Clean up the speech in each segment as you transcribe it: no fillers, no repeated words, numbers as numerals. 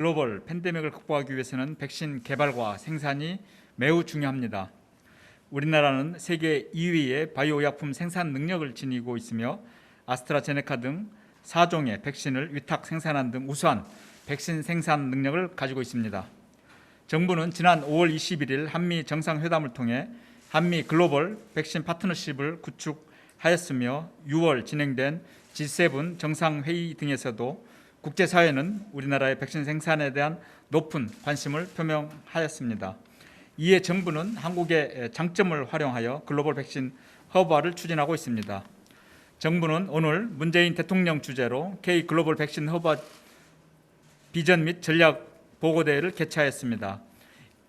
글로벌 팬데믹을 극복하기 위해서는 백신 개발과 생산이 매우 중요합니다. 우리나라는 세계 2위의 바이오 약품 생산 능력을 지니고 있으며 아스트라제네카 등 4종의 백신을 위탁 생산한 등 우수한 백신 생산 능력을 가지고 있습니다. 정부는 지난 5월 21일 한미 정상회담을 통해 한미 글로벌 백신 파트너십을 구축하였으며 6월 진행된 G7 정상회의 등에서도 국제사회는 우리나라의 백신 생산에 대한 높은 관심을 표명하였습니다. 이에 정부는 한국의 장점을 활용하여 글로벌 백신 허브화를 추진하고 있습니다. 정부는 오늘 문재인 대통령 주재로 K 글로벌 백신 허브화 비전 및 전략 보고대회를 개최하였습니다.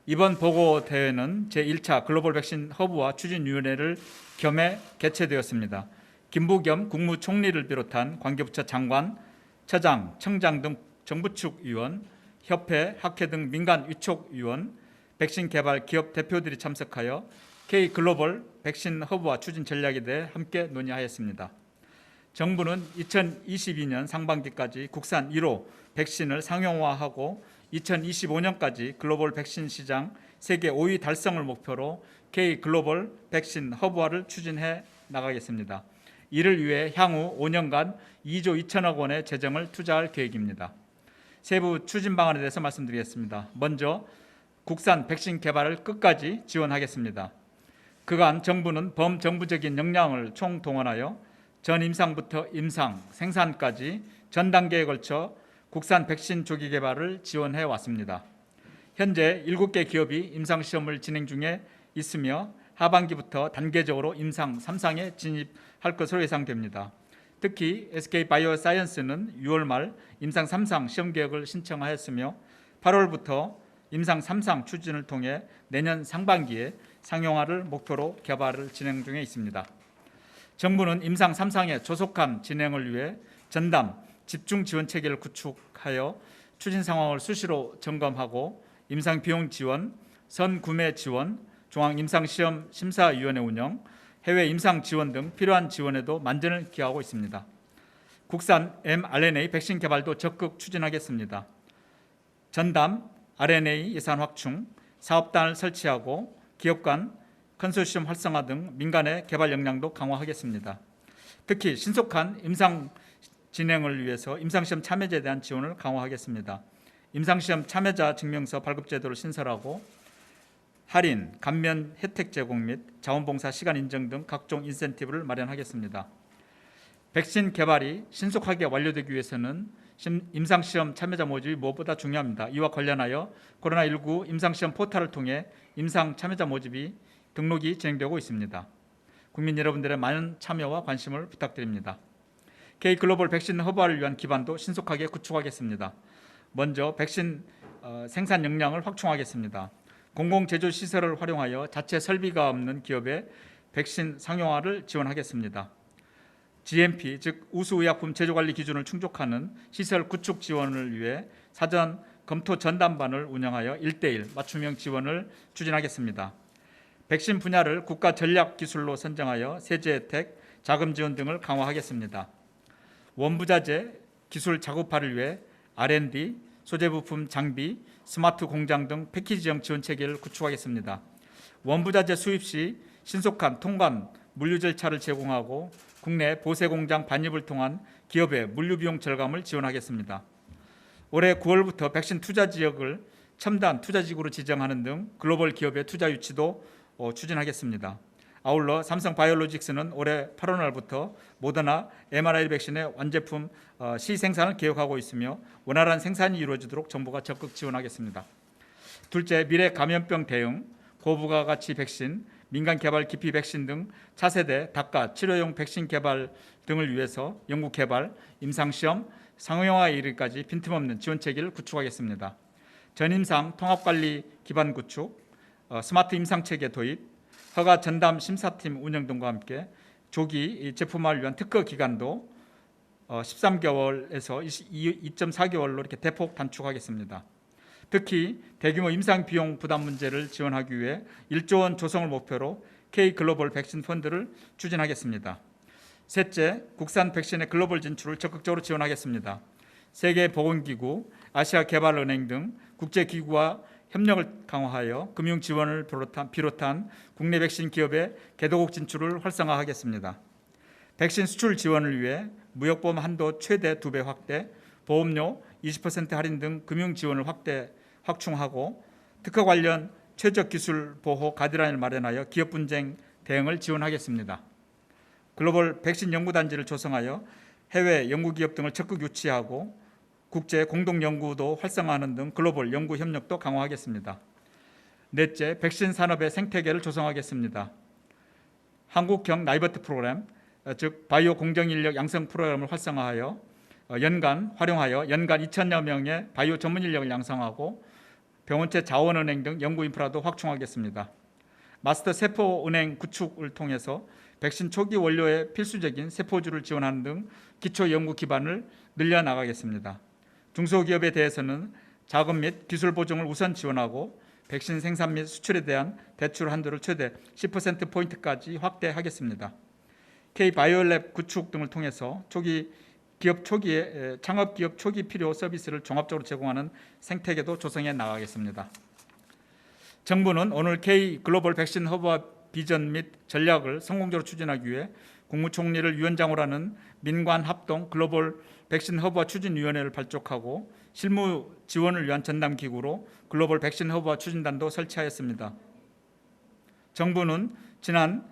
이번 보고대회는 제1차 글로벌 백신 허브화 추진위원회를 겸해 개최되었습니다. 김부겸 국무총리를 비롯한 관계부처 장관, 처장, 청장 등 정부 측 위원, 협회, 학회 등 민간 위촉 위원, 백신 개발 기업 대표들이 참석하여 K 글로벌 백신 허브화 추진 전략에 대해 함께 논의하였습니다. 정부는 2022년 상반기까지 국산 1호 백신을 상용화하고 2025년까지 글로벌 백신 시장 세계 5위 달성을 목표로 K 글로벌 백신 허브화를 추진해 나가겠습니다. 이를 위해 향후 5년간 2조 2천억 원의 재정을 투자할 계획입니다. 세부 추진 방안에 대해서 말씀드리겠습니다. 먼저 국산 백신 개발을 끝까지 지원하겠습니다. 그간 정부는 범정부적인 역량을 총동원하여 전임상부터 임상, 생산까지 전 단계에 걸쳐 국산 백신 조기 개발을 지원해 왔습니다. 현재 7개 기업이 임상시험을 진행 중에 있으며 하반기부터 단계적으로 임상 3상에 진입할 것으로 예상됩니다. 특히 SK바이오사이언스는 6월 말 임상 3상 시험 계획을 신청하였으며 8월부터 임상 3상 추진을 통해 내년 상반기에 상용화를 목표로 개발을 진행 중에 있습니다. 정부는 임상 3상의 조속한 진행을 위해 전담 집중 지원 체계를 구축하여 추진 상황을 수시로 점검하고 임상 비용 지원, 선구매 지원, 중앙임상시험 심사위원회 운영, 해외 임상 지원 등 필요한 지원에도 만전을 기하고 있습니다. 국산 mRNA 백신 개발도 적극 추진하겠습니다. 전담 RNA 예산 확충, 사업단을 설치하고 기업 간 컨소시엄 활성화 등 민간의 개발 역량도 강화하겠습니다. 특히 신속한 임상 진행을 위해서 임상시험 참여자에 대한 지원을 강화하겠습니다. 임상시험 참여자 증명서 발급 제도를 신설하고 할인, 감면 혜택 제공 및 자원봉사 시간 인정 등 각종 인센티브를 마련하겠습니다. 백신 개발이 신속하게 완료되기 위해서는 임상시험 참여자 모집이 무엇보다 중요합니다. 이와 관련하여 코로나19 임상시험 포털을 통해 임상 참여자 모집이 등록이 진행되고 있습니다. 국민 여러분들의 많은 참여와 관심을 부탁드립니다. K 글로벌 백신 허브화를 위한 기반도 신속하게 구축하겠습니다. 먼저 백신 생산 역량을 확충하겠습니다. 공공제조시설을 활용하여 자체 설비가 없는 기업의 백신 상용화를 지원하겠습니다. GMP, 즉 우수의약품 제조관리 기준을 충족하는 시설 구축 지원을 위해 사전 검토 전담반을 운영하여 1:1 맞춤형 지원을 추진하겠습니다. 백신 분야를 국가 전략 기술로 선정하여 세제 혜택, 자금 지원 등을 강화하겠습니다. 원부자재 기술 자급화를 위해 R&D, 소재 부품 장비, 스마트 공장 등 패키지형 지원 체계를 구축하겠습니다. 원부자재 수입 시 신속한 통관 물류 절차를 제공하고 국내 보세 공장 반입을 통한 기업의 물류 비용 절감을 지원하겠습니다. 올해 9월부터 백신 투자 지역을 첨단 투자지구로 지정하는 등 글로벌 기업의 투자 유치도 추진하겠습니다. 아울러 삼성바이오로직스는 올해 8월 말부터 모더나 mRNA 백신의 완제품 시생산을 계획하고 있으며 원활한 생산이 이루어지도록 정부가 적극 지원하겠습니다. 둘째, 미래 감염병 대응, 고부가가치 백신, 민간 개발 기피 백신 등 차세대 닭가 치료용 백신 개발 등을 위해서 연구 개발, 임상시험, 상용화에 이르기까지 빈틈없는 지원 체계를 구축하겠습니다. 전임상 통합관리 기반 구축, 스마트 임상 체계 도입, 허가 전담 심사팀 운영 등과 함께 조기 제품화를 위한 특허 기간도 13개월에서 2.4개월로 이렇게 대폭 단축하겠습니다. 특히 대규모 임상 비용 부담 문제를 지원하기 위해 1조 원 조성을 목표로 K 글로벌 백신 펀드를 추진하겠습니다. 셋째, 국산 백신의 글로벌 진출을 적극적으로 지원하겠습니다. 세계보건기구, 아시아개발은행 등 국제기구와 협력을 강화하여 금융 지원을 비롯한 국내 백신 기업의 개도국 진출을 활성화하겠습니다. 백신 수출 지원을 위해 무역보험 한도 최대 2배 확대, 보험료 20% 할인 등 금융 지원을 확충하고 특허 관련 최적 기술 보호 가이드라인을 마련하여 기업 분쟁 대응을 지원하겠습니다. 글로벌 백신 연구단지를 조성하여 해외 연구기업 등을 적극 유치하고 국제 공동연구도 활성화하는 등 글로벌 연구 협력도 강화하겠습니다. 넷째, 백신 산업의 생태계를 조성하겠습니다. 한국형 나이버트 프로그램, 즉 바이오 공정인력 양성 프로그램을 활성화하여 연간 2천여 명의 바이오 전문 인력을 양성하고 병원체 자원은행 등 연구 인프라도 확충하겠습니다. 마스터 세포은행 구축을 통해서 백신 초기 원료의 필수적인 세포주를 지원하는 등 기초 연구 기반을 늘려나가겠습니다. 중소기업에 대해서는 자금 및 기술 보증을 우선 지원하고 백신 생산 및 수출에 대한 대출 한도를 최대 10%포인트까지 확대하겠습니다. K-바이오랩 구축 등을 통해서 창업기업 초기 필요 서비스를 종합적으로 제공하는 생태계도 조성해 나가겠습니다. 정부는 오늘 K-글로벌 백신 허브와 비전 및 전략을 성공적으로 추진하기 위해 국무총리를 위원장으로 하는 민관 합동 글로벌 백신 허브와 추진위원회를 발족하고 실무 지원을 위한 전담기구로 글로벌 백신 허브와 추진단도 설치하였습니다. 정부는 지난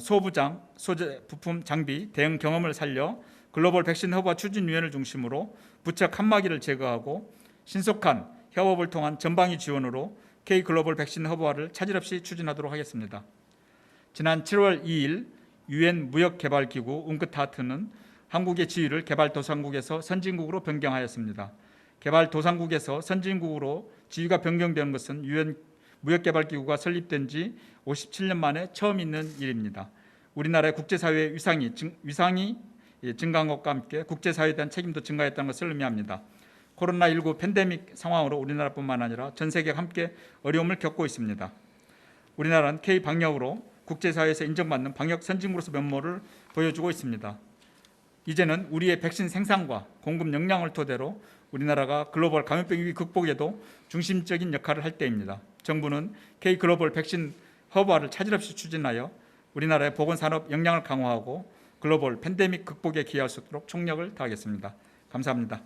소부장, 소재, 부품, 장비, 대응 경험을 살려 글로벌 백신 허브와 추진위원회를 중심으로 부처 칸막이를 제거하고 신속한 협업을 통한 전방위 지원으로 K-글로벌 백신 허브화를 차질 없이 추진하도록 하겠습니다. 지난 7월 2일 유엔 무역개발기구 웅크타트는 한국의 지위를 개발도상국에서 선진국으로 변경하였습니다. 개발도상국에서 선진국으로 지위가 변경되는 것은 유엔 무역개발기구가 설립된 지 57년 만에 처음 있는 일입니다. 우리나라의 국제사회의 위상이 증가한 것과 함께 국제사회에 대한 책임도 증가했다는 것을 의미합니다. 코로나19 팬데믹 상황으로 우리나라뿐만 아니라 전 세계가 함께 어려움을 겪고 있습니다. 우리나라는 K-방역으로 국제사회에서 인정받는 방역 선진국으로서 면모를 보여주고 있습니다. 이제는 우리의 백신 생산과 공급 역량을 토대로 우리나라가 글로벌 감염병 위기 극복에도 중심적인 역할을 할 때입니다. 정부는 K-글로벌 백신 허브화를 차질 없이 추진하여 우리나라의 보건산업 역량을 강화하고 글로벌 팬데믹 극복에 기여할 수 있도록 총력을 다하겠습니다. 감사합니다.